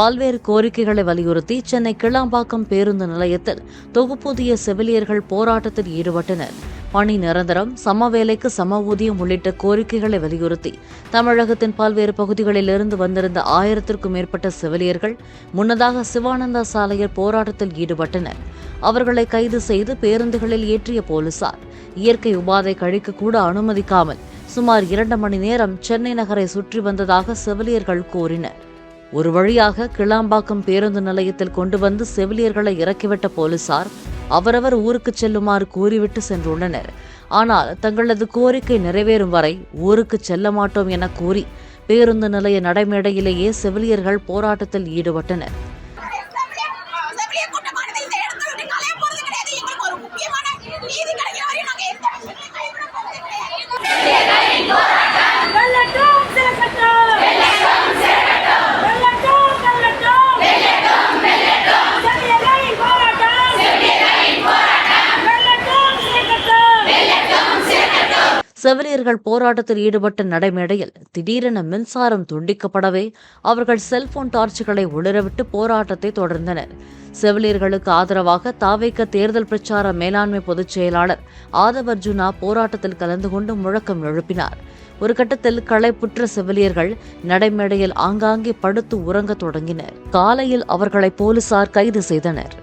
பல்வேறு கோரிக்கைகளை வலியுறுத்தி சென்னை கிளாம்பாக்கம் பேருந்து நிலையத்தில் தொகுப்பூதிய செவிலியர்கள் போராட்டத்தில் ஈடுபட்டனர். பணி நிரந்தரம், சம வேலைக்கு சம ஊதியம் உள்ளிட்ட கோரிக்கைகளை வலியுறுத்தி தமிழகத்தின் பல்வேறு பகுதிகளிலிருந்து வந்திருந்த 1000க்கும் மேற்பட்ட செவிலியர்கள் முன்னதாக சிவானந்தா சாலையில் போராட்டத்தில் ஈடுபட்டனர். அவர்களை கைது செய்து பேருந்துகளில் ஏற்றிய போலீசார் இயற்கை உபாதை கழிக்க கூட அனுமதிக்காமல் சுமார் 2 மணி நேரம் சென்னை நகரை சுற்றி வந்ததாக செவிலியர்கள் கூறினர். ஒரு வழியாக கிளாம்பாக்கம் பேருந்து நிலையத்தில் கொண்டு வந்து செவிலியர்களை இறக்கிவிட்ட போலீசார் அவரவர் ஊருக்கு செல்லுமாறு கூறிவிட்டு சென்றுள்ளனர். ஆனால் தங்களது கோரிக்கை நிறைவேறும் வரை ஊருக்கு செல்ல மாட்டோம் என கூறி பேருந்து நிலைய நடைமேடையிலேயே செவிலியர்கள் போராட்டத்தில் ஈடுபட்டனர். செவிலியர்கள் போராட்டத்தில் ஈடுபட்ட நடைமேடையில் திடீரென மின்சாரம் துண்டிக்கப்படவே அவர்கள் செல்போன் டார்ச்சுகளை ஒளிரவிட்டு போராட்டத்தை தொடர்ந்தனர். செவிலியர்களுக்கு ஆதரவாக தாவேக தேர்தல் பிரச்சார மேலாண்மை பொதுச் செயலாளர் ஆதவ் அர்ஜுனா போராட்டத்தில் கலந்து கொண்டு முழக்கம் எழுப்பினார். ஒரு கட்டத்தில் களைப்புற்ற செவிலியர்கள் நடைமேடையில் ஆங்காங்கே படுத்து உறங்க தொடங்கினர். காலையில் அவர்களை போலீசார் கைது செய்தனர்.